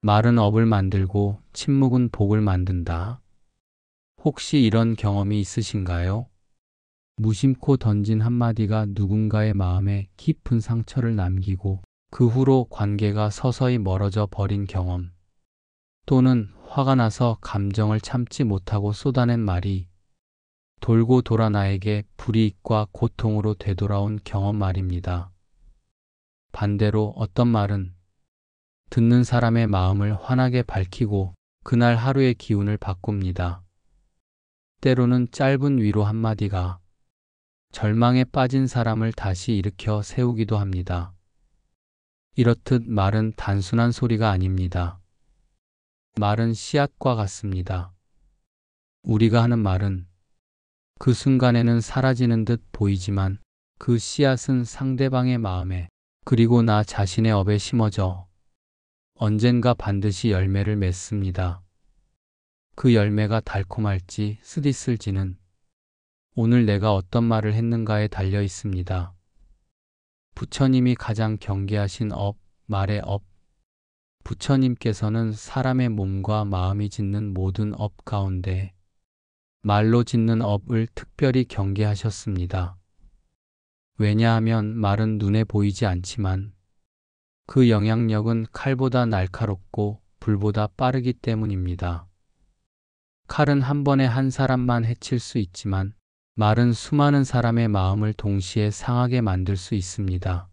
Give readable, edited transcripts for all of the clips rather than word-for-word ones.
말은 업을 만들고 침묵은 복을 만든다. 혹시 이런 경험이 있으신가요? 무심코 던진 한마디가 누군가의 마음에 깊은 상처를 남기고 그 후로 관계가 서서히 멀어져 버린 경험. 또는 화가 나서 감정을 참지 못하고 쏟아낸 말이 돌고 돌아 나에게 불이익과 고통으로 되돌아온 경험 말입니다. 반대로 어떤 말은 듣는 사람의 마음을 환하게 밝히고 그날 하루의 기운을 바꿉니다. 때로는 짧은 위로 한마디가 절망에 빠진 사람을 다시 일으켜 세우기도 합니다. 이렇듯 말은 단순한 소리가 아닙니다. 말은 씨앗과 같습니다. 우리가 하는 말은 그 순간에는 사라지는 듯 보이지만 그 씨앗은 상대방의 마음에 그리고 나 자신의 업에 심어져 언젠가 반드시 열매를 맺습니다. 그 열매가 달콤할지 쓰디쓸지는 오늘 내가 어떤 말을 했는가에 달려 있습니다. 부처님이 가장 경계하신 업, 말의 업. 부처님께서는 사람의 몸과 마음이 짓는 모든 업 가운데 말로 짓는 업을 특별히 경계하셨습니다. 왜냐하면 말은 눈에 보이지 않지만 그 영향력은 칼보다 날카롭고 불보다 빠르기 때문입니다. 칼은 한 번에 한 사람만 해칠 수 있지만 말은 수많은 사람의 마음을 동시에 상하게 만들 수 있습니다.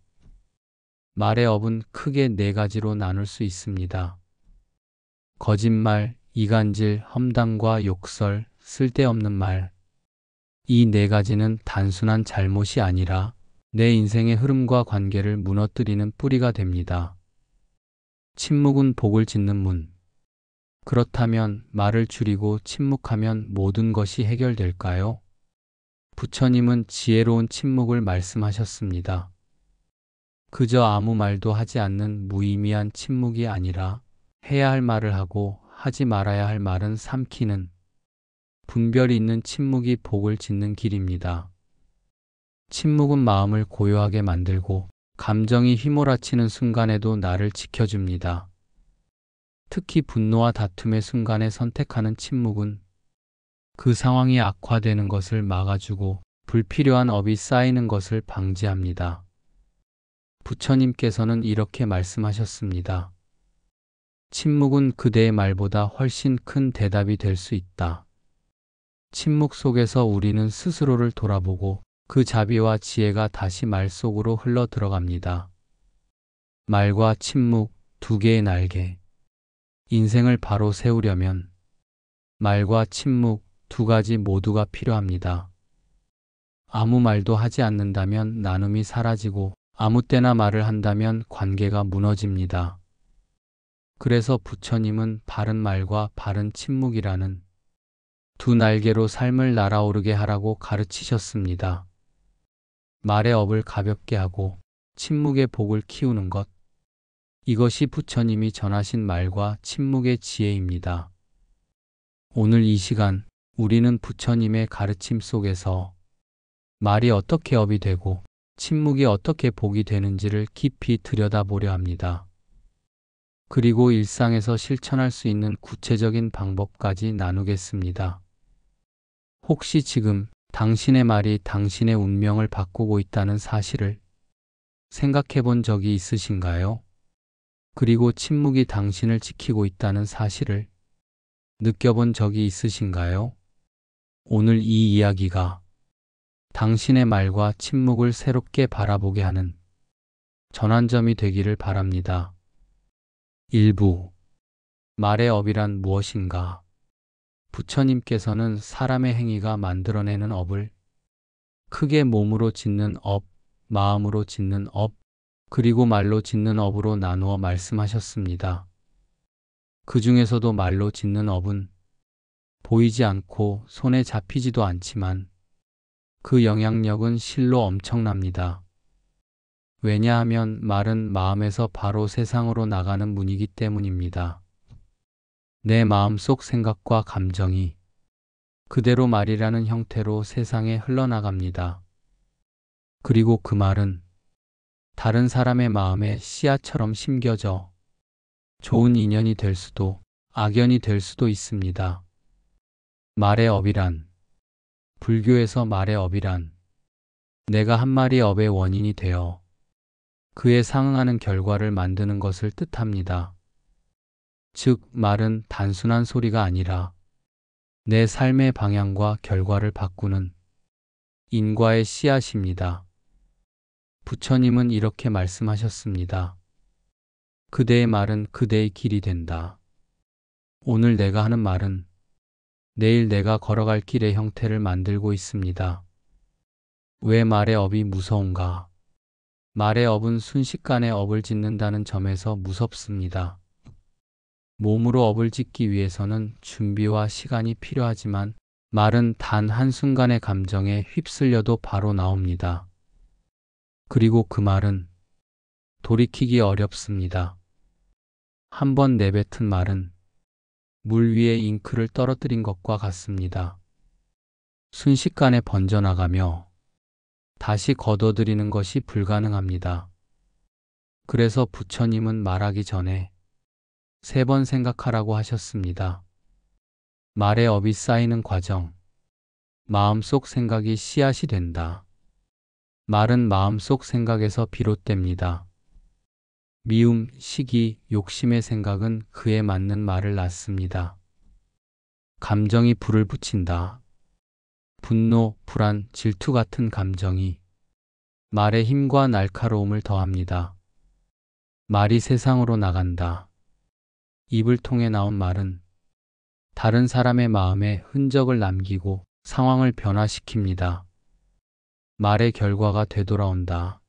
말의 업은 크게 네 가지로 나눌 수 있습니다. 거짓말, 이간질, 험담과 욕설, 쓸데없는 말. 이 네 가지는 단순한 잘못이 아니라 내 인생의 흐름과 관계를 무너뜨리는 뿌리가 됩니다. 침묵은 복을 짓는 문. 그렇다면 말을 줄이고 침묵하면 모든 것이 해결될까요? 부처님은 지혜로운 침묵을 말씀하셨습니다. 그저 아무 말도 하지 않는 무의미한 침묵이 아니라 해야 할 말을 하고 하지 말아야 할 말은 삼키는 분별이 있는 침묵이 복을 짓는 길입니다. 침묵은 마음을 고요하게 만들고 감정이 휘몰아치는 순간에도 나를 지켜줍니다. 특히 분노와 다툼의 순간에 선택하는 침묵은 그 상황이 악화되는 것을 막아주고 불필요한 업이 쌓이는 것을 방지합니다. 부처님께서는 이렇게 말씀하셨습니다. 침묵은 그대의 말보다 훨씬 큰 대답이 될 수 있다. 침묵 속에서 우리는 스스로를 돌아보고 그 자비와 지혜가 다시 말 속으로 흘러 들어갑니다. 말과 침묵, 두 개의 날개. 인생을 바로 세우려면 말과 침묵 두 가지 모두가 필요합니다. 아무 말도 하지 않는다면 나눔이 사라지고 아무 때나 말을 한다면 관계가 무너집니다. 그래서 부처님은 바른 말과 바른 침묵이라는 두 날개로 삶을 날아오르게 하라고 가르치셨습니다. 말의 업을 가볍게 하고 침묵의 복을 키우는 것. 이것이 부처님이 전하신 말과 침묵의 지혜입니다. 오늘 이 시간 우리는 부처님의 가르침 속에서 말이 어떻게 업이 되고 침묵이 어떻게 복이 되는지를 깊이 들여다보려 합니다. 그리고 일상에서 실천할 수 있는 구체적인 방법까지 나누겠습니다. 혹시 지금 당신의 말이 당신의 운명을 바꾸고 있다는 사실을 생각해 본 적이 있으신가요? 그리고 침묵이 당신을 지키고 있다는 사실을 느껴본 적이 있으신가요? 오늘 이 이야기가 당신의 말과 침묵을 새롭게 바라보게 하는 전환점이 되기를 바랍니다. 1부. 말의 업이란 무엇인가? 부처님께서는 사람의 행위가 만들어내는 업을 크게 몸으로 짓는 업, 마음으로 짓는 업, 그리고 말로 짓는 업으로 나누어 말씀하셨습니다. 그 중에서도 말로 짓는 업은 보이지 않고 손에 잡히지도 않지만 그 영향력은 실로 엄청납니다. 왜냐하면 말은 마음에서 바로 세상으로 나가는 문이기 때문입니다. 내 마음속 생각과 감정이 그대로 말이라는 형태로 세상에 흘러나갑니다. 그리고 그 말은 다른 사람의 마음에 씨앗처럼 심겨져 좋은 인연이 될 수도 악연이 될 수도 있습니다. 말의 업이란, 불교에서 말의 업이란 내가 한 마리 업의 원인이 되어 그에 상응하는 결과를 만드는 것을 뜻합니다. 즉, 말은 단순한 소리가 아니라 내 삶의 방향과 결과를 바꾸는 인과의 씨앗입니다. 부처님은 이렇게 말씀하셨습니다. 그대의 말은 그대의 길이 된다. 오늘 내가 하는 말은 내일 내가 걸어갈 길의 형태를 만들고 있습니다. 왜 말의 업이 무서운가? 말의 업은 순식간에 업을 짓는다는 점에서 무섭습니다. 몸으로 업을 짓기 위해서는 준비와 시간이 필요하지만 말은 단 한순간의 감정에 휩쓸려도 바로 나옵니다. 그리고 그 말은 돌이키기 어렵습니다. 한번 내뱉은 말은 물 위에 잉크를 떨어뜨린 것과 같습니다. 순식간에 번져나가며 다시 걷어들이는 것이 불가능합니다. 그래서 부처님은 말하기 전에 3번 생각하라고 하셨습니다. 말의 업이 쌓이는 과정, 마음속 생각이 씨앗이 된다. 말은 마음속 생각에서 비롯됩니다. 미움, 시기, 욕심의 생각은 그에 맞는 말을 낳습니다. 감정이 불을 붙인다. 분노, 불안, 질투 같은 감정이 말의 힘과 날카로움을 더합니다. 말이 세상으로 나간다. 입을 통해 나온 말은 다른 사람의 마음에 흔적을 남기고 상황을 변화시킵니다. 말의 결과가 되돌아온다.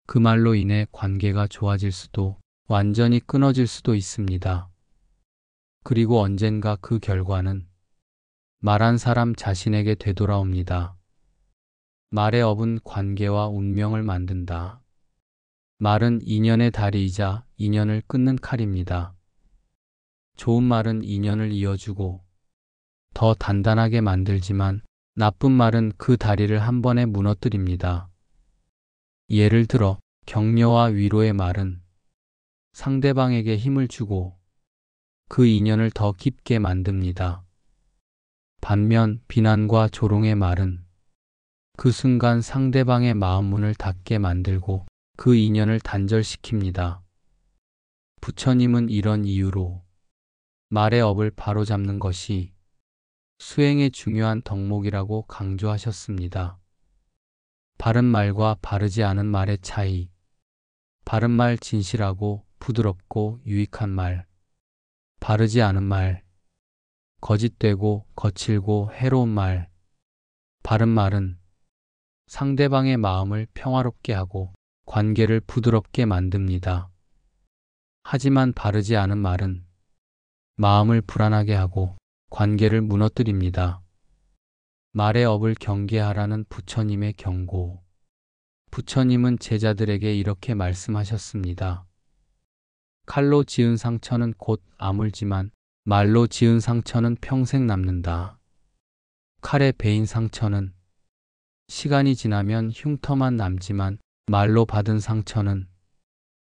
그 말로 인해 관계가 좋아질 수도 완전히 끊어질 수도 있습니다. 그리고 언젠가 그 결과는 말한 사람 자신에게 되돌아옵니다. 말의 업은 관계와 운명을 만든다. 말은 인연의 다리이자 인연을 끊는 칼입니다. 좋은 말은 인연을 이어주고 더 단단하게 만들지만 나쁜 말은 그 다리를 한 번에 무너뜨립니다. 예를 들어 격려와 위로의 말은 상대방에게 힘을 주고 그 인연을 더 깊게 만듭니다. 반면 비난과 조롱의 말은 그 순간 상대방의 마음 문을 닫게 만들고 그 인연을 단절시킵니다. 부처님은 이런 이유로 말의 업을 바로잡는 것이 수행의 중요한 덕목이라고 강조하셨습니다. 바른 말과 바르지 않은 말의 차이. 바른 말 진실하고 부드럽고 유익한 말. 바르지 않은 말. 거짓되고 거칠고 해로운 말. 바른 말은 상대방의 마음을 평화롭게 하고 관계를 부드럽게 만듭니다. 하지만 바르지 않은 말은 마음을 불안하게 하고 관계를 무너뜨립니다. 말의 업을 경계하라는 부처님의 경고. 부처님은 제자들에게 이렇게 말씀하셨습니다. 칼로 지은 상처는 곧 아물지만 말로 지은 상처는 평생 남는다. 칼에 베인 상처는 시간이 지나면 흉터만 남지만 말로 받은 상처는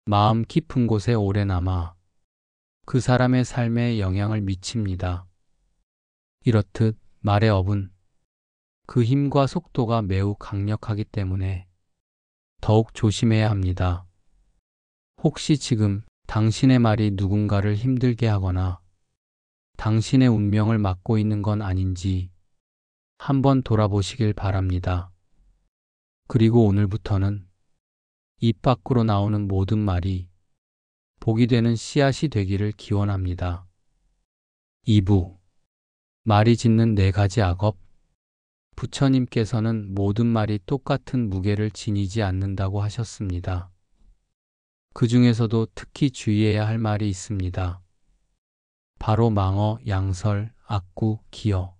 마음 깊은 곳에 오래 남아 그 사람의 삶에 영향을 미칩니다. 이렇듯 말의 업은 그 힘과 속도가 매우 강력하기 때문에 더욱 조심해야 합니다. 혹시 지금 당신의 말이 누군가를 힘들게 하거나 당신의 운명을 막고 있는 건 아닌지 한번 돌아보시길 바랍니다. 그리고 오늘부터는 입 밖으로 나오는 모든 말이 복이 되는 씨앗이 되기를 기원합니다. 2부 말이 짓는 4가지 악업. 부처님께서는 모든 말이 똑같은 무게를 지니지 않는다고 하셨습니다. 그 중에서도 특히 주의해야 할 말이 있습니다. 바로 망어, 양설, 악구, 기어.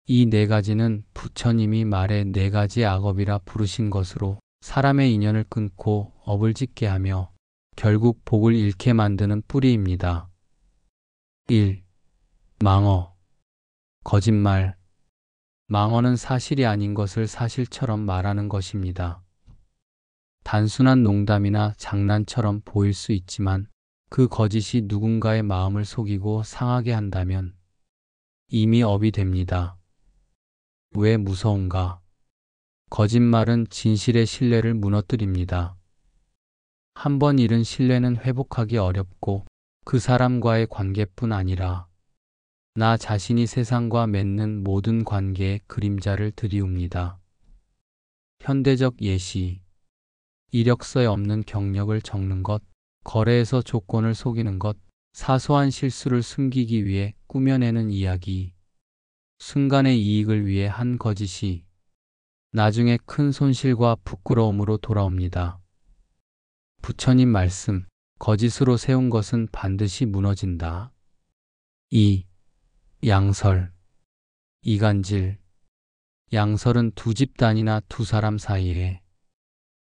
이 4가지는 부처님이 말의 4가지 악업이라 부르신 것으로 사람의 인연을 끊고 업을 짓게 하며 결국 복을 잃게 만드는 뿌리입니다. 1. 망어. 거짓말. 망어는 사실이 아닌 것을 사실처럼 말하는 것입니다. 단순한 농담이나 장난처럼 보일 수 있지만 그 거짓이 누군가의 마음을 속이고 상하게 한다면 이미 업이 됩니다. 왜 무서운가? 거짓말은 진실의 신뢰를 무너뜨립니다. 한 번 잃은 신뢰는 회복하기 어렵고 그 사람과의 관계뿐 아니라 나 자신이 세상과 맺는 모든 관계의 그림자를 들이웁니다. 현대적 예시, 이력서에 없는 경력을 적는 것, 거래에서 조건을 속이는 것, 사소한 실수를 숨기기 위해 꾸며내는 이야기, 순간의 이익을 위해 한 거짓이 나중에 큰 손실과 부끄러움으로 돌아옵니다. 부처님 말씀, 거짓으로 세운 것은 반드시 무너진다. 2. 양설, 이간질. 양설은 두 집단이나 두 사람 사이에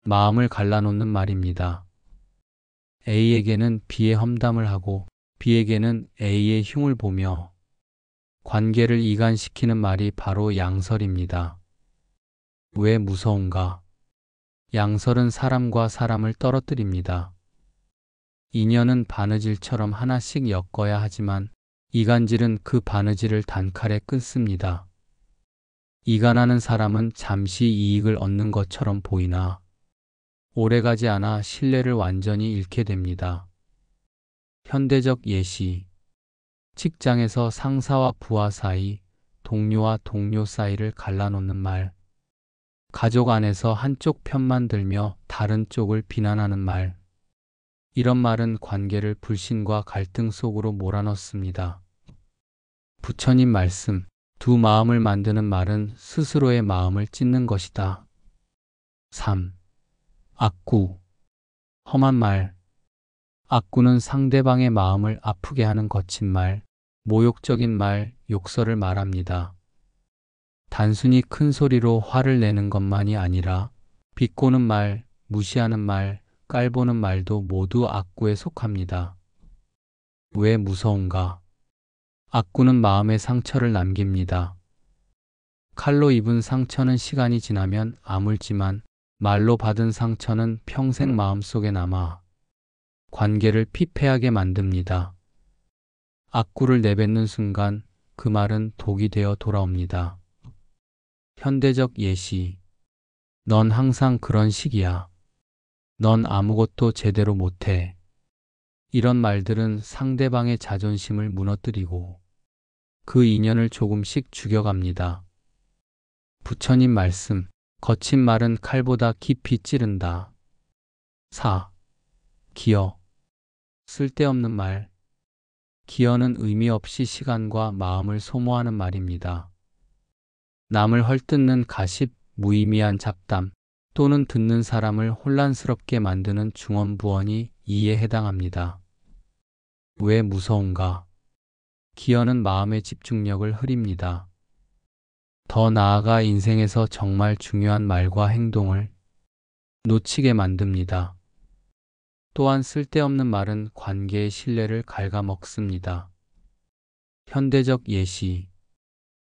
마음을 갈라놓는 말입니다. A에게는 B의 험담을 하고 B에게는 A의 흉을 보며 관계를 이간시키는 말이 바로 양설입니다. 왜 무서운가? 양설은 사람과 사람을 떨어뜨립니다. 인연은 바느질처럼 하나씩 엮어야 하지만 이간질은 그 바느질을 단칼에 끊습니다. 이간하는 사람은 잠시 이익을 얻는 것처럼 보이나 오래가지 않아 신뢰를 완전히 잃게 됩니다. 현대적 예시, 직장에서 상사와 부하 사이, 동료와 동료 사이를 갈라놓는 말, 가족 안에서 한쪽 편만 들며 다른 쪽을 비난하는 말, 이런 말은 관계를 불신과 갈등 속으로 몰아넣습니다. 부처님 말씀, 두 마음을 만드는 말은 스스로의 마음을 찢는 것이다. 3. 악구, 험한 말. 악구는 상대방의 마음을 아프게 하는 거친 말, 모욕적인 말, 욕설을 말합니다. 단순히 큰 소리로 화를 내는 것만이 아니라 비꼬는 말, 무시하는 말, 깔보는 말도 모두 악구에 속합니다. 왜 무서운가? 악구는 마음의 상처를 남깁니다. 칼로 입은 상처는 시간이 지나면 아물지만 말로 받은 상처는 평생 마음속에 남아 관계를 피폐하게 만듭니다. 악구를 내뱉는 순간 그 말은 독이 되어 돌아옵니다. 현대적 예시, 넌 항상 그런 식이야. 넌 아무것도 제대로 못해. 이런 말들은 상대방의 자존심을 무너뜨리고 그 인연을 조금씩 죽여갑니다. 부처님 말씀, 거친 말은 칼보다 깊이 찌른다. 4. 기어, 쓸데없는 말. 기어는 의미 없이 시간과 마음을 소모하는 말입니다. 남을 헐뜯는 가십, 무의미한 잡담 또는 듣는 사람을 혼란스럽게 만드는 중언부언이 이에 해당합니다. 왜 무서운가? 기어는 마음의 집중력을 흐립니다. 더 나아가 인생에서 정말 중요한 말과 행동을 놓치게 만듭니다. 또한 쓸데없는 말은 관계의 신뢰를 갉아먹습니다. 현대적 예시,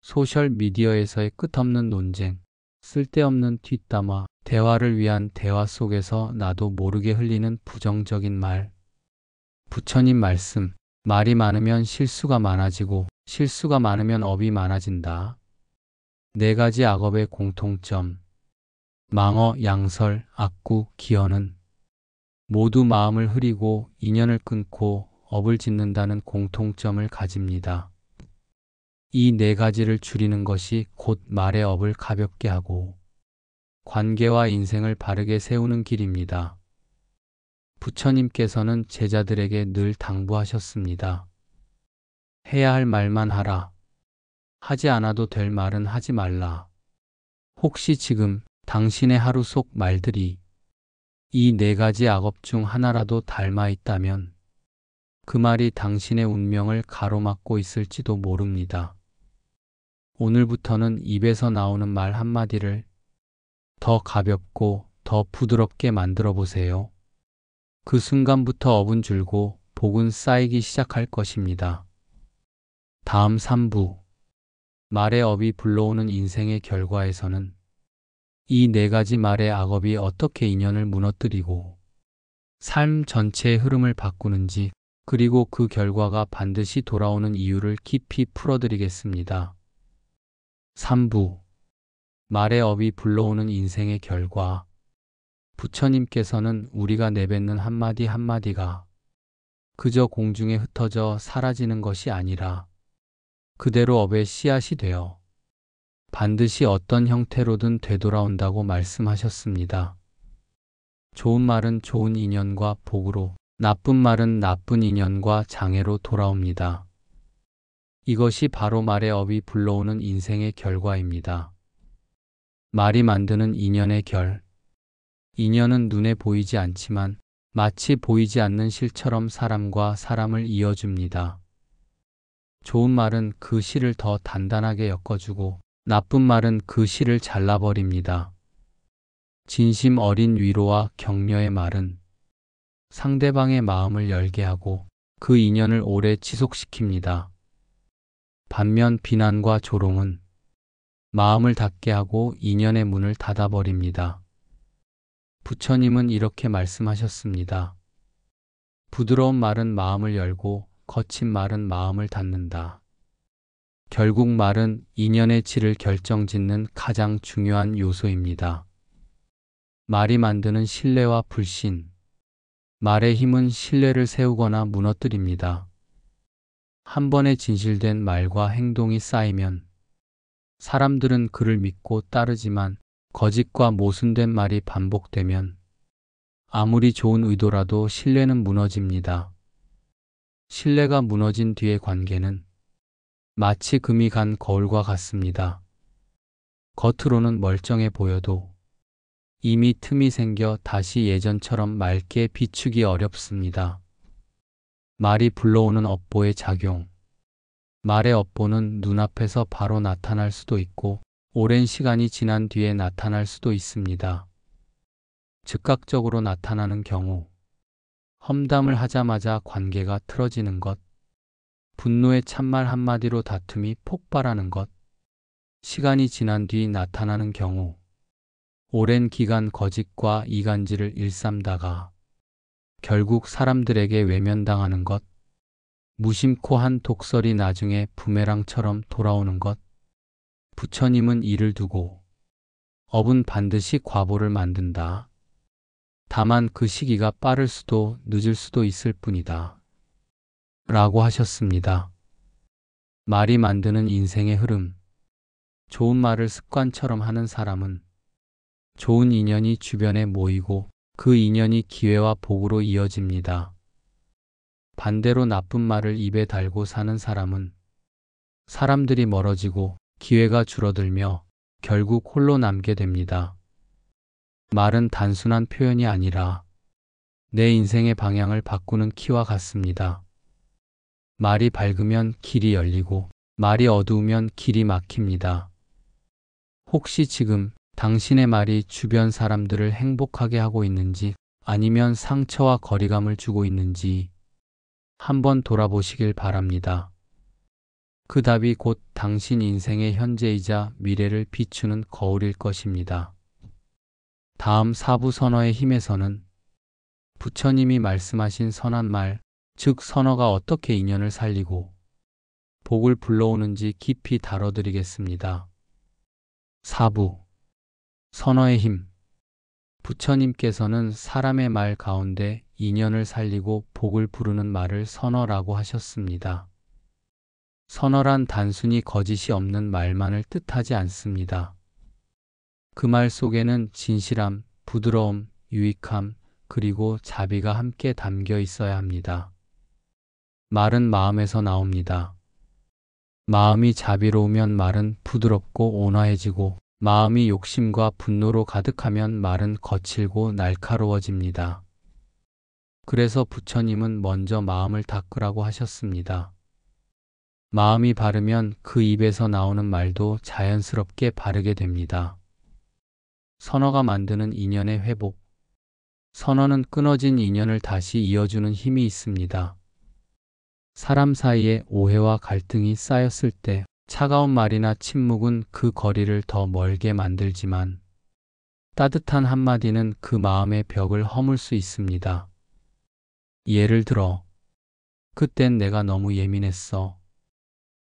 소셜미디어에서의 끝없는 논쟁, 쓸데없는 뒷담화, 대화를 위한 대화 속에서 나도 모르게 흘리는 부정적인 말. 부처님 말씀, 말이 많으면 실수가 많아지고 실수가 많으면 업이 많아진다. 4가지 악업의 공통점, 망어, 양설, 악구, 기어는 모두 마음을 흐리고 인연을 끊고 업을 짓는다는 공통점을 가집니다. 이 4가지를 줄이는 것이 곧 말의 업을 가볍게 하고 관계와 인생을 바르게 세우는 길입니다. 부처님께서는 제자들에게 늘 당부하셨습니다. 해야 할 말만 하라. 하지 않아도 될 말은 하지 말라. 혹시 지금 당신의 하루 속 말들이 이 4가지 악업 중 하나라도 닮아 있다면 그 말이 당신의 운명을 가로막고 있을지도 모릅니다. 오늘부터는 입에서 나오는 말 한마디를 더 가볍고 더 부드럽게 만들어 보세요. 그 순간부터 업은 줄고 복은 쌓이기 시작할 것입니다. 다음 3부, 말의 업이 불러오는 인생의 결과에서는 이 4가지 말의 악업이 어떻게 인연을 무너뜨리고 삶 전체의 흐름을 바꾸는지 그리고 그 결과가 반드시 돌아오는 이유를 깊이 풀어드리겠습니다. 3부. 말의 업이 불러오는 인생의 결과. 부처님께서는 우리가 내뱉는 한마디 한마디가 그저 공중에 흩어져 사라지는 것이 아니라 그대로 업의 씨앗이 되어 반드시 어떤 형태로든 되돌아온다고 말씀하셨습니다. 좋은 말은 좋은 인연과 복으로, 나쁜 말은 나쁜 인연과 장애로 돌아옵니다. 이것이 바로 말의 업이 불러오는 인생의 결과입니다. 말이 만드는 인연의 결. 인연은 눈에 보이지 않지만 마치 보이지 않는 실처럼 사람과 사람을 이어줍니다. 좋은 말은 그 실을 더 단단하게 엮어주고 나쁜 말은 그 실을 잘라버립니다. 진심 어린 위로와 격려의 말은 상대방의 마음을 열게 하고 그 인연을 오래 지속시킵니다. 반면 비난과 조롱은 마음을 닫게 하고 인연의 문을 닫아버립니다. 부처님은 이렇게 말씀하셨습니다. 부드러운 말은 마음을 열고 거친 말은 마음을 닫는다. 결국 말은 인연의 질을 결정짓는 가장 중요한 요소입니다. 말이 만드는 신뢰와 불신. 말의 힘은 신뢰를 세우거나 무너뜨립니다. 한 번의 진실된 말과 행동이 쌓이면 사람들은 그를 믿고 따르지만 거짓과 모순된 말이 반복되면 아무리 좋은 의도라도 신뢰는 무너집니다. 신뢰가 무너진 뒤의 관계는 마치 금이 간 거울과 같습니다. 겉으로는 멀쩡해 보여도 이미 틈이 생겨 다시 예전처럼 맑게 비추기 어렵습니다. 말이 불러오는 업보의 작용. 말의 업보는 눈앞에서 바로 나타날 수도 있고 오랜 시간이 지난 뒤에 나타날 수도 있습니다. 즉각적으로 나타나는 경우, 험담을 하자마자 관계가 틀어지는 것, 분노의 참말 한마디로 다툼이 폭발하는 것, 시간이 지난 뒤 나타나는 경우, 오랜 기간 거짓과 이간질을 일삼다가 결국 사람들에게 외면당하는 것, 무심코 한 독설이 나중에 부메랑처럼 돌아오는 것. 부처님은 이를 두고 업은 반드시 과보를 만든다. 다만 그 시기가 빠를 수도 늦을 수도 있을 뿐이다. 라고 하셨습니다. 말이 만드는 인생의 흐름. 좋은 말을 습관처럼 하는 사람은 좋은 인연이 주변에 모이고 그 인연이 기회와 복으로 이어집니다. 반대로 나쁜 말을 입에 달고 사는 사람은 사람들이 멀어지고 기회가 줄어들며 결국 홀로 남게 됩니다. 말은 단순한 표현이 아니라 내 인생의 방향을 바꾸는 키와 같습니다. 말이 밝으면 길이 열리고 말이 어두우면 길이 막힙니다. 혹시 지금 당신의 말이 주변 사람들을 행복하게 하고 있는지 아니면 상처와 거리감을 주고 있는지 한번 돌아보시길 바랍니다. 그 답이 곧 당신 인생의 현재이자 미래를 비추는 거울일 것입니다. 다음 사부 선어의 힘에서는 부처님이 말씀하신 선한 말, 즉 선어가 어떻게 인연을 살리고 복을 불러오는지 깊이 다뤄드리겠습니다. 사부 선어의 힘. 부처님께서는 사람의 말 가운데 인연을 살리고 복을 부르는 말을 선어라고 하셨습니다. 선어란 단순히 거짓이 없는 말만을 뜻하지 않습니다. 그 말 속에는 진실함, 부드러움, 유익함, 그리고 자비가 함께 담겨 있어야 합니다. 말은 마음에서 나옵니다. 마음이 자비로우면 말은 부드럽고 온화해지고 마음이 욕심과 분노로 가득하면 말은 거칠고 날카로워집니다. 그래서 부처님은 먼저 마음을 닦으라고 하셨습니다. 마음이 바르면 그 입에서 나오는 말도 자연스럽게 바르게 됩니다. 선어가 만드는 인연의 회복. 선어는 끊어진 인연을 다시 이어주는 힘이 있습니다. 사람 사이에 오해와 갈등이 쌓였을 때 차가운 말이나 침묵은 그 거리를 더 멀게 만들지만 따뜻한 한마디는 그 마음의 벽을 허물 수 있습니다. 예를 들어 그땐 내가 너무 예민했어.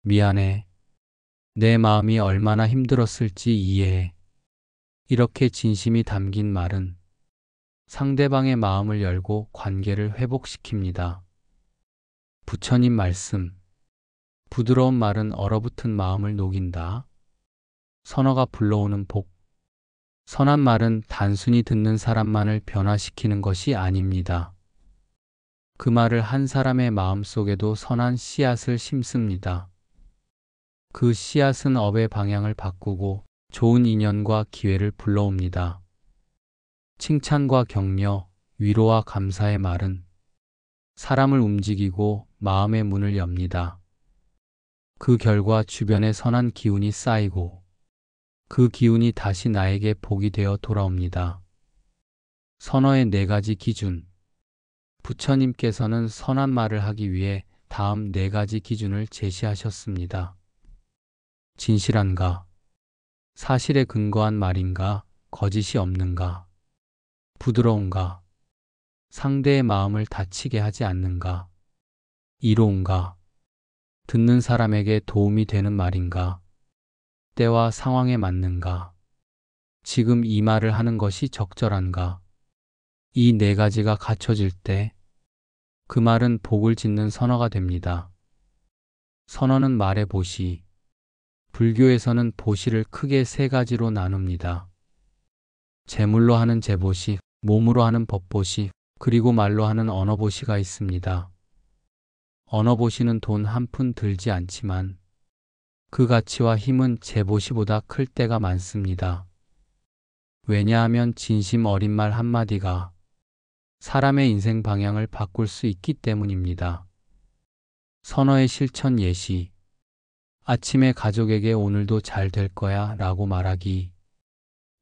미안해. 내 마음이 얼마나 힘들었을지 이해해. 이렇게 진심이 담긴 말은 상대방의 마음을 열고 관계를 회복시킵니다. 부처님 말씀. 부드러운 말은 얼어붙은 마음을 녹인다. 선어가 불러오는 복. 선한 말은 단순히 듣는 사람만을 변화시키는 것이 아닙니다. 그 말을 한 사람의 마음 속에도 선한 씨앗을 심습니다. 그 씨앗은 업의 방향을 바꾸고 좋은 인연과 기회를 불러옵니다. 칭찬과 격려, 위로와 감사의 말은 사람을 움직이고 마음의 문을 엽니다. 그 결과 주변에 선한 기운이 쌓이고 그 기운이 다시 나에게 복이 되어 돌아옵니다. 선어의 4가지 기준. 부처님께서는 선한 말을 하기 위해 다음 4가지 기준을 제시하셨습니다. 진실한가? 사실에 근거한 말인가? 거짓이 없는가? 부드러운가? 상대의 마음을 다치게 하지 않는가? 이로운가? 듣는 사람에게 도움이 되는 말인가? 때와 상황에 맞는가? 지금 이 말을 하는 것이 적절한가? 이 4가지가 갖춰질 때 그 말은 복을 짓는 선어가 됩니다. 선어는 말의 보시. 불교에서는 보시를 크게 3가지로 나눕니다. 재물로 하는 재보시, 몸으로 하는 법보시, 그리고 말로 하는 언어보시가 있습니다. 언어보시는 돈 한 푼 들지 않지만 그 가치와 힘은 재보시보다 클 때가 많습니다. 왜냐하면 진심 어린 말 한마디가 사람의 인생 방향을 바꿀 수 있기 때문입니다. 선어의 실천 예시. 아침에 가족에게 오늘도 잘 될 거야 라고 말하기.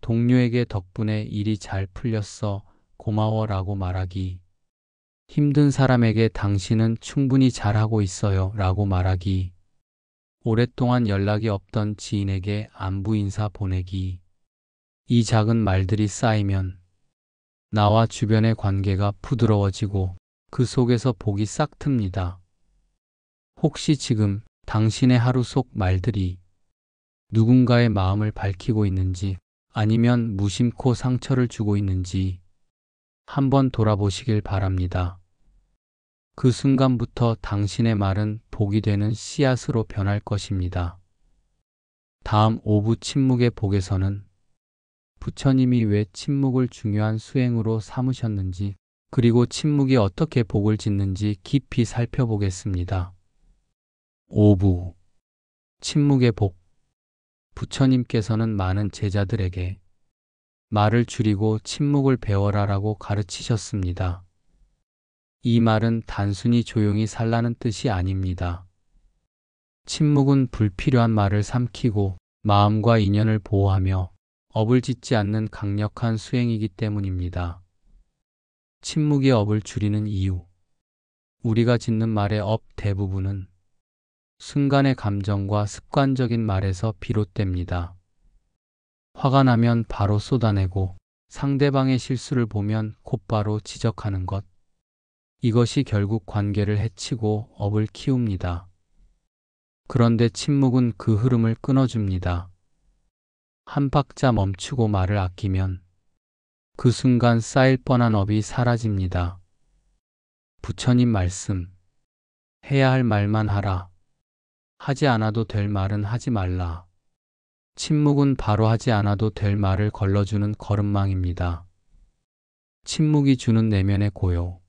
동료에게 덕분에 일이 잘 풀렸어 고마워 라고 말하기. 힘든 사람에게 당신은 충분히 잘하고 있어요 라고 말하기. 오랫동안 연락이 없던 지인에게 안부 인사 보내기. 이 작은 말들이 쌓이면 나와 주변의 관계가 부드러워지고 그 속에서 복이 싹 틉니다. 혹시 지금 당신의 하루 속 말들이 누군가의 마음을 밝히고 있는지 아니면 무심코 상처를 주고 있는지 한번 돌아보시길 바랍니다. 그 순간부터 당신의 말은 복이 되는 씨앗으로 변할 것입니다. 다음 5부 침묵의 복에서는 부처님이 왜 침묵을 중요한 수행으로 삼으셨는지 그리고 침묵이 어떻게 복을 짓는지 깊이 살펴보겠습니다. 5부 침묵의 복. 부처님께서는 많은 제자들에게 말을 줄이고 침묵을 배워라라고 가르치셨습니다. 이 말은 단순히 조용히 살라는 뜻이 아닙니다. 침묵은 불필요한 말을 삼키고 마음과 인연을 보호하며 업을 짓지 않는 강력한 수행이기 때문입니다. 침묵의 업을 줄이는 이유. 우리가 짓는 말의 업 대부분은 순간의 감정과 습관적인 말에서 비롯됩니다. 화가 나면 바로 쏟아내고 상대방의 실수를 보면 곧바로 지적하는 것. 이것이 결국 관계를 해치고 업을 키웁니다. 그런데 침묵은 그 흐름을 끊어줍니다. 한 박자 멈추고 말을 아끼면 그 순간 쌓일 뻔한 업이 사라집니다. 부처님 말씀. 해야 할 말만 하라. 하지 않아도 될 말은 하지 말라. 침묵은 바로 하지 않아도 될 말을 걸러주는 걸음망입니다. 침묵이 주는 내면의 고요.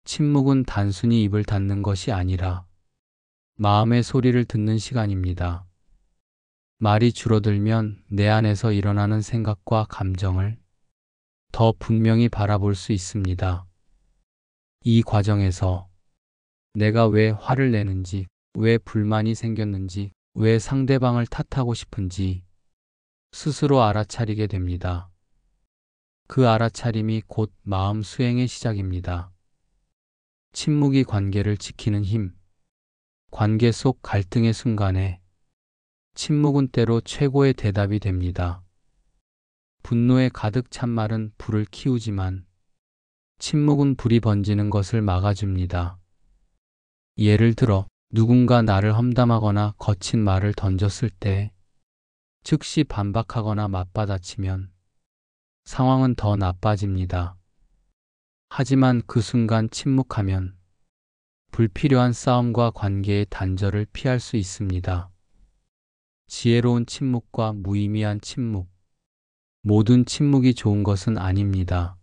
침묵은 단순히 입을 닫는 것이 아니라 마음의 소리를 듣는 시간입니다. 말이 줄어들면 내 안에서 일어나는 생각과 감정을 더 분명히 바라볼 수 있습니다. 이 과정에서 내가 왜 화를 내는지, 왜 불만이 생겼는지, 왜 상대방을 탓하고 싶은지 스스로 알아차리게 됩니다. 그 알아차림이 곧 마음 수행의 시작입니다. 침묵이 관계를 지키는 힘. 관계 속 갈등의 순간에 침묵은 때로 최고의 대답이 됩니다. 분노에 가득 찬 말은 불을 키우지만 침묵은 불이 번지는 것을 막아줍니다. 예를 들어 누군가 나를 험담하거나 거친 말을 던졌을 때 즉시 반박하거나 맞받아치면 상황은 더 나빠집니다. 하지만 그 순간 침묵하면 불필요한 싸움과 관계의 단절을 피할 수 있습니다. 지혜로운 침묵과 무의미한 침묵. 모든 침묵이 좋은 것은 아닙니다.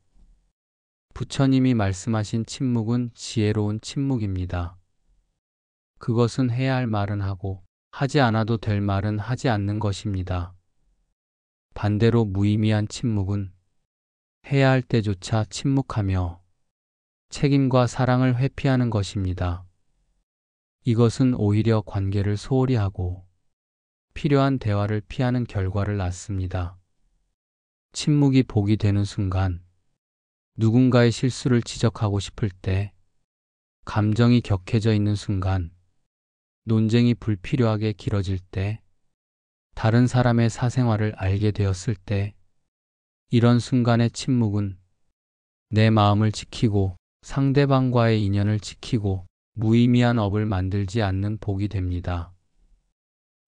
부처님이 말씀하신 침묵은 지혜로운 침묵입니다. 그것은 해야 할 말은 하고 하지 않아도 될 말은 하지 않는 것입니다. 반대로 무의미한 침묵은 해야 할 때조차 침묵하며 책임과 사랑을 회피하는 것입니다. 이것은 오히려 관계를 소홀히 하고 필요한 대화를 피하는 결과를 낳습니다. 침묵이 복이 되는 순간, 누군가의 실수를 지적하고 싶을 때, 감정이 격해져 있는 순간, 논쟁이 불필요하게 길어질 때, 다른 사람의 사생활을 알게 되었을 때, 이런 순간의 침묵은 내 마음을 지키고 상대방과의 인연을 지키고 무의미한 업을 만들지 않는 복이 됩니다.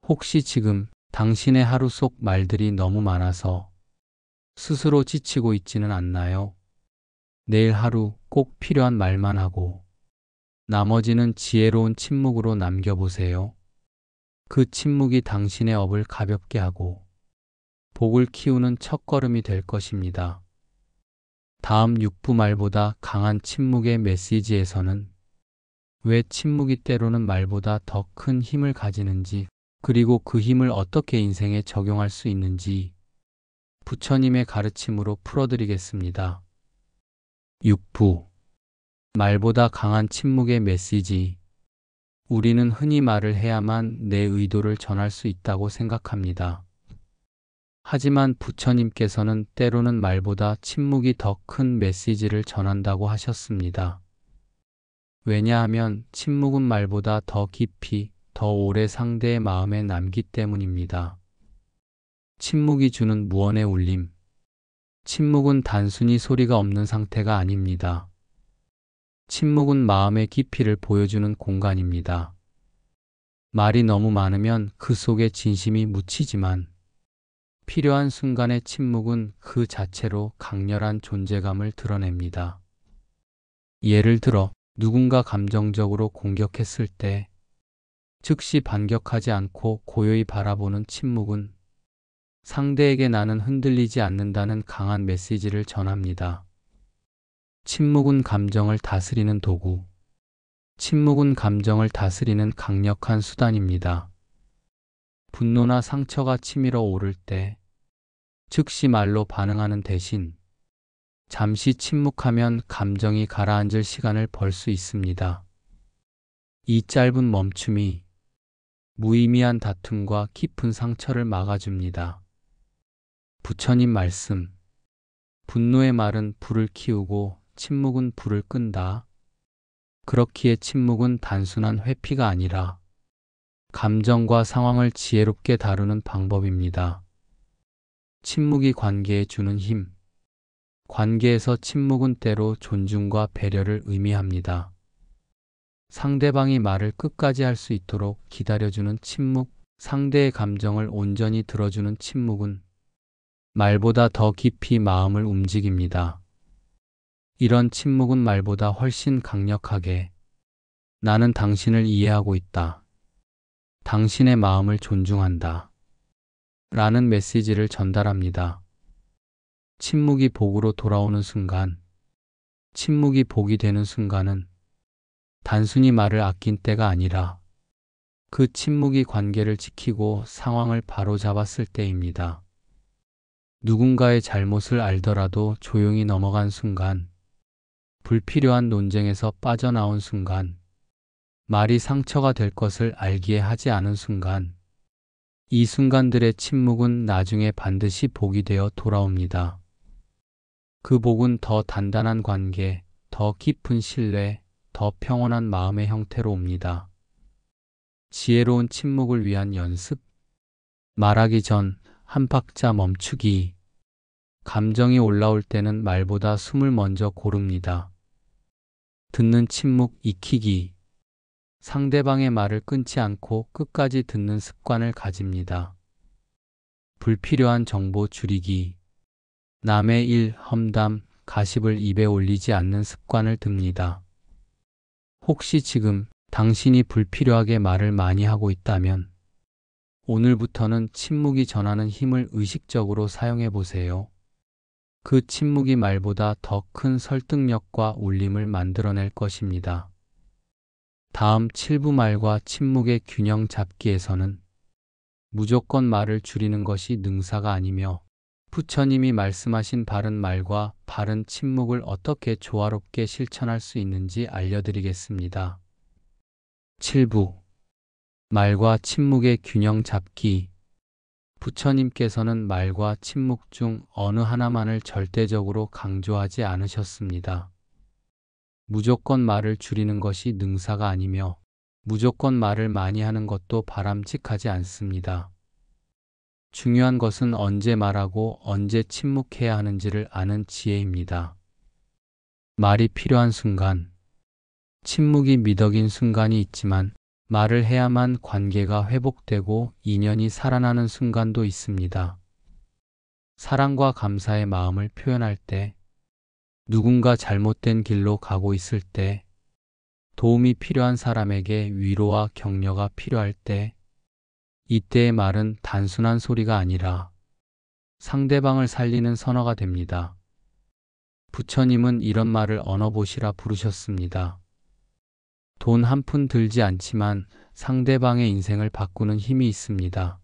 혹시 지금 당신의 하루 속 말들이 너무 많아서 스스로 지치고 있지는 않나요? 내일 하루 꼭 필요한 말만 하고 나머지는 지혜로운 침묵으로 남겨보세요. 그 침묵이 당신의 업을 가볍게 하고 복을 키우는 첫걸음이 될 것입니다. 다음 6부 말보다 강한 침묵의 메시지에서는 왜 침묵이 때로는 말보다 더 큰 힘을 가지는지, 그리고 그 힘을 어떻게 인생에 적용할 수 있는지 부처님의 가르침으로 풀어드리겠습니다. 6부 말보다 강한 침묵의 메시지. 우리는 흔히 말을 해야만 내 의도를 전할 수 있다고 생각합니다. 하지만 부처님께서는 때로는 말보다 침묵이 더 큰 메시지를 전한다고 하셨습니다. 왜냐하면 침묵은 말보다 더 깊이, 더 오래 상대의 마음에 남기 때문입니다. 침묵이 주는 무언의 울림. 침묵은 단순히 소리가 없는 상태가 아닙니다. 침묵은 마음의 깊이를 보여주는 공간입니다. 말이 너무 많으면 그 속에 진심이 묻히지만 필요한 순간의 침묵은 그 자체로 강렬한 존재감을 드러냅니다. 예를 들어 누군가 감정적으로 공격했을 때 즉시 반격하지 않고 고요히 바라보는 침묵은 상대에게 나는 흔들리지 않는다는 강한 메시지를 전합니다. 침묵은 감정을 다스리는 도구. 침묵은 감정을 다스리는 강력한 수단입니다. 분노나 상처가 치밀어 오를 때 즉시 말로 반응하는 대신 잠시 침묵하면 감정이 가라앉을 시간을 벌 수 있습니다. 이 짧은 멈춤이 무의미한 다툼과 깊은 상처를 막아줍니다. 부처님 말씀. 분노의 말은 불을 키우고 침묵은 불을 끈다. 그렇기에 침묵은 단순한 회피가 아니라 감정과 상황을 지혜롭게 다루는 방법입니다. 침묵이 관계에 주는 힘. 관계에서 침묵은 때로 존중과 배려를 의미합니다. 상대방이 말을 끝까지 할 수 있도록 기다려주는 침묵, 상대의 감정을 온전히 들어주는 침묵은 말보다 더 깊이 마음을 움직입니다. 이런 침묵은 말보다 훨씬 강력하게 나는 당신을 이해하고 있다. 당신의 마음을 존중한다. 라는 메시지를 전달합니다. 침묵이 복으로 돌아오는 순간, 침묵이 복이 되는 순간은 단순히 말을 아낀 때가 아니라 그 침묵이 관계를 지키고 상황을 바로잡았을 때입니다. 누군가의 잘못을 알더라도 조용히 넘어간 순간, 불필요한 논쟁에서 빠져나온 순간, 말이 상처가 될 것을 알기에 하지 않은 순간, 이 순간들의 침묵은 나중에 반드시 복이 되어 돌아옵니다. 그 복은 더 단단한 관계, 더 깊은 신뢰, 더 평온한 마음의 형태로 옵니다. 지혜로운 침묵을 위한 연습. 말하기 전 한 박자 멈추기. 감정이 올라올 때는 말보다 숨을 먼저 고릅니다. 듣는 침묵 익히기. 상대방의 말을 끊지 않고 끝까지 듣는 습관을 가집니다. 불필요한 정보 줄이기. 남의 일, 험담, 가십을 입에 올리지 않는 습관을 듭니다. 혹시 지금 당신이 불필요하게 말을 많이 하고 있다면 오늘부터는 침묵이 전하는 힘을 의식적으로 사용해 보세요. 그 침묵이 말보다 더 큰 설득력과 울림을 만들어낼 것입니다. 다음 7부 말과 침묵의 균형 잡기에서는 무조건 말을 줄이는 것이 능사가 아니며 부처님이 말씀하신 바른 말과 바른 침묵을 어떻게 조화롭게 실천할 수 있는지 알려드리겠습니다. 7부 말과 침묵의 균형 잡기. 부처님께서는 말과 침묵 중 어느 하나만을 절대적으로 강조하지 않으셨습니다. 무조건 말을 줄이는 것이 능사가 아니며 무조건 말을 많이 하는 것도 바람직하지 않습니다. 중요한 것은 언제 말하고 언제 침묵해야 하는지를 아는 지혜입니다. 말이 필요한 순간, 침묵이 미덕인 순간이 있지만 말을 해야만 관계가 회복되고 인연이 살아나는 순간도 있습니다. 사랑과 감사의 마음을 표현할 때, 누군가 잘못된 길로 가고 있을 때, 도움이 필요한 사람에게 위로와 격려가 필요할 때, 이때의 말은 단순한 소리가 아니라 상대방을 살리는 선어가 됩니다. 부처님은 이런 말을 언어보시라 부르셨습니다. 돈 한 푼 들지 않지만 상대방의 인생을 바꾸는 힘이 있습니다.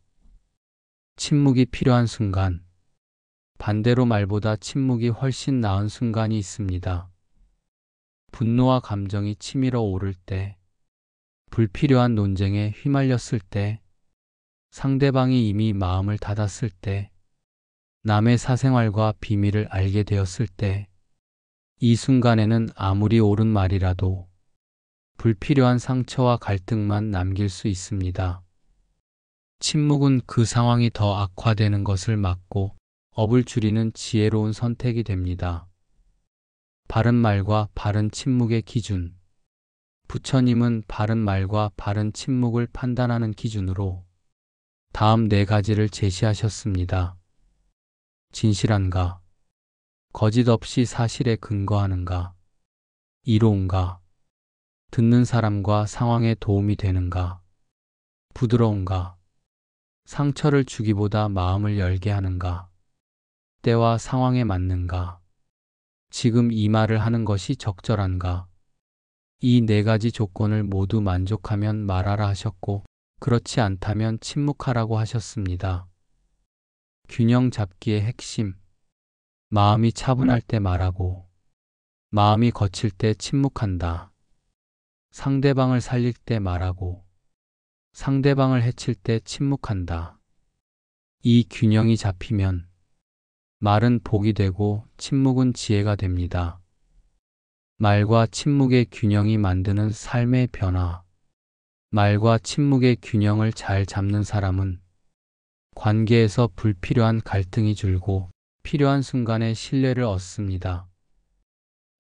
침묵이 필요한 순간, 반대로 말보다 침묵이 훨씬 나은 순간이 있습니다. 분노와 감정이 치밀어 오를 때, 불필요한 논쟁에 휘말렸을 때, 상대방이 이미 마음을 닫았을 때, 남의 사생활과 비밀을 알게 되었을 때, 이 순간에는 아무리 옳은 말이라도 불필요한 상처와 갈등만 남길 수 있습니다. 침묵은 그 상황이 더 악화되는 것을 막고 업을 줄이는 지혜로운 선택이 됩니다. 바른 말과 바른 침묵의 기준. 부처님은 바른 말과 바른 침묵을 판단하는 기준으로 다음 4가지를 제시하셨습니다. 진실한가? 거짓 없이 사실에 근거하는가? 이로운가? 듣는 사람과 상황에 도움이 되는가? 부드러운가? 상처를 주기보다 마음을 열게 하는가? 때와 상황에 맞는가? 지금 이 말을 하는 것이 적절한가? 이 4가지 조건을 모두 만족하면 말하라 하셨고, 그렇지 않다면 침묵하라고 하셨습니다. 균형 잡기의 핵심. 마음이 차분할 때 말하고, 마음이 거칠 때 침묵한다. 상대방을 살릴 때 말하고, 상대방을 해칠 때 침묵한다. 이 균형이 잡히면 말은 복이 되고 침묵은 지혜가 됩니다. 말과 침묵의 균형이 만드는 삶의 변화. 말과 침묵의 균형을 잘 잡는 사람은 관계에서 불필요한 갈등이 줄고 필요한 순간에 신뢰를 얻습니다.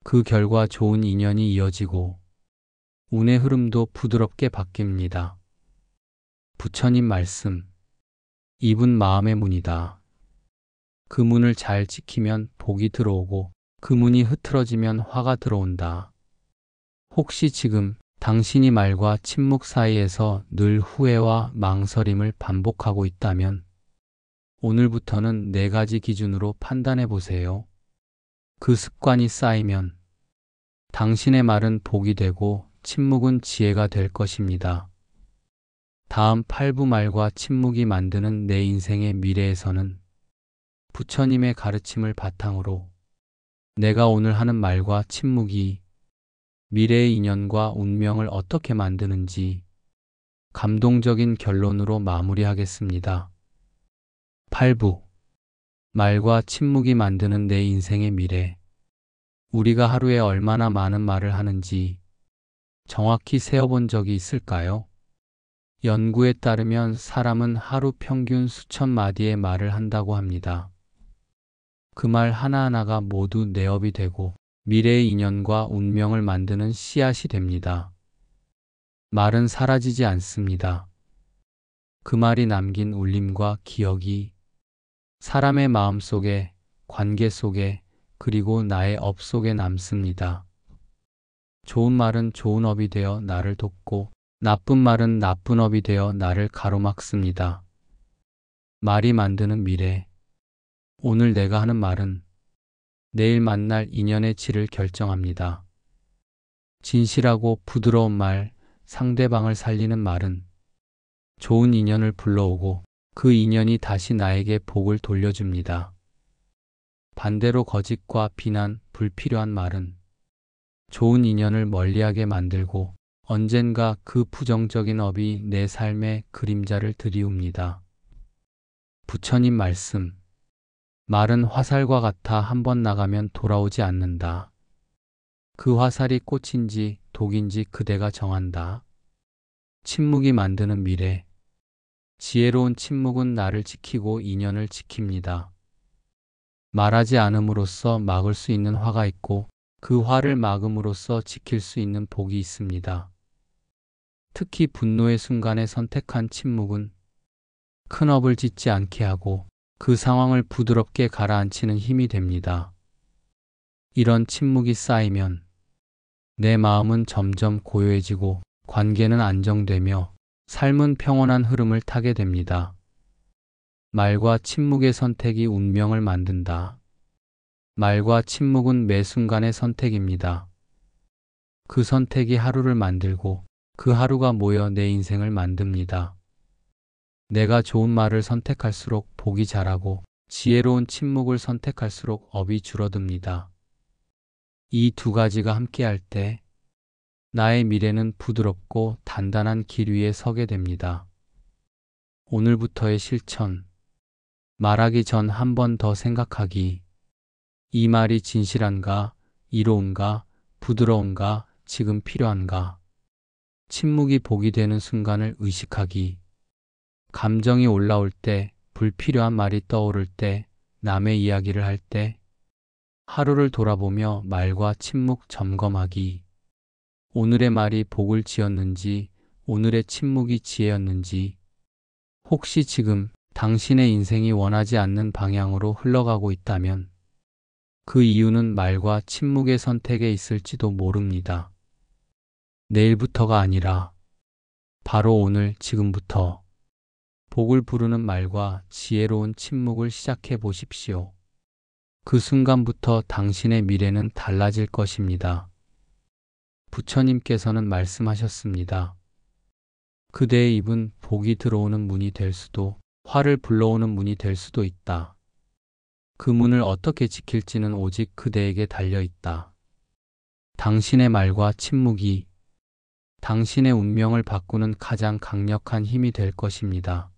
그 결과 좋은 인연이 이어지고 운의 흐름도 부드럽게 바뀝니다. 부처님 말씀. 입은 마음의 문이다. 그 문을 잘 지키면 복이 들어오고 그 문이 흐트러지면 화가 들어온다. 혹시 지금 당신이 말과 침묵 사이에서 늘 후회와 망설임을 반복하고 있다면 오늘부터는 4가지 기준으로 판단해 보세요. 그 습관이 쌓이면 당신의 말은 복이 되고 침묵은 지혜가 될 것입니다. 다음 8부 말과 침묵이 만드는 내 인생의 미래에서는 부처님의 가르침을 바탕으로 내가 오늘 하는 말과 침묵이 미래의 인연과 운명을 어떻게 만드는지 감동적인 결론으로 마무리하겠습니다. 8부 말과 침묵이 만드는 내 인생의 미래. 우리가 하루에 얼마나 많은 말을 하는지 정확히 세어본 적이 있을까요? 연구에 따르면 사람은 하루 평균 수천 마디의 말을 한다고 합니다. 그 말 하나하나가 모두 내 업이 되고 미래의 인연과 운명을 만드는 씨앗이 됩니다. 말은 사라지지 않습니다. 그 말이 남긴 울림과 기억이 사람의 마음 속에, 관계 속에, 그리고 나의 업 속에 남습니다. 좋은 말은 좋은 업이 되어 나를 돕고, 나쁜 말은 나쁜 업이 되어 나를 가로막습니다. 말이 만드는 미래. 오늘 내가 하는 말은 내일 만날 인연의 질을 결정합니다. 진실하고 부드러운 말, 상대방을 살리는 말은 좋은 인연을 불러오고 그 인연이 다시 나에게 복을 돌려줍니다. 반대로 거짓과 비난, 불필요한 말은 좋은 인연을 멀리하게 만들고 언젠가 그 부정적인 업이 내 삶의 그림자를 들이웁니다. 부처님 말씀. 말은 화살과 같아 한번 나가면 돌아오지 않는다. 그 화살이 꽃인지 독인지 그대가 정한다. 침묵이 만드는 미래. 지혜로운 침묵은 나를 지키고 인연을 지킵니다. 말하지 않음으로써 막을 수 있는 화가 있고 그 화를 막음으로써 지킬 수 있는 복이 있습니다. 특히 분노의 순간에 선택한 침묵은 큰 업을 짓지 않게 하고 그 상황을 부드럽게 가라앉히는 힘이 됩니다. 이런 침묵이 쌓이면 내 마음은 점점 고요해지고 관계는 안정되며 삶은 평온한 흐름을 타게 됩니다. 말과 침묵의 선택이 운명을 만든다. 말과 침묵은 매 순간의 선택입니다. 그 선택이 하루를 만들고 그 하루가 모여 내 인생을 만듭니다. 내가 좋은 말을 선택할수록 복이 자라고 지혜로운 침묵을 선택할수록 업이 줄어듭니다. 이 두 가지가 함께할 때 나의 미래는 부드럽고 단단한 길 위에 서게 됩니다. 오늘부터의 실천. 말하기 전 한 번 더 생각하기. 이 말이 진실한가, 이로운가, 부드러운가, 지금 필요한가. 침묵이 복이 되는 순간을 의식하기. 감정이 올라올 때, 불필요한 말이 떠오를 때, 남의 이야기를 할 때, 하루를 돌아보며 말과 침묵 점검하기. 오늘의 말이 복을 지었는지, 오늘의 침묵이 지혜였는지, 혹시 지금 당신의 인생이 원하지 않는 방향으로 흘러가고 있다면 그 이유는 말과 침묵의 선택에 있을지도 모릅니다. 내일부터가 아니라 바로 오늘 지금부터 복을 부르는 말과 지혜로운 침묵을 시작해 보십시오. 그 순간부터 당신의 미래는 달라질 것입니다. 부처님께서는 말씀하셨습니다. 그대의 입은 복이 들어오는 문이 될 수도 화를 불러오는 문이 될 수도 있다. 그 문을 어떻게 지킬지는 오직 그대에게 달려 있다. 당신의 말과 침묵이 당신의 운명을 바꾸는 가장 강력한 힘이 될 것입니다.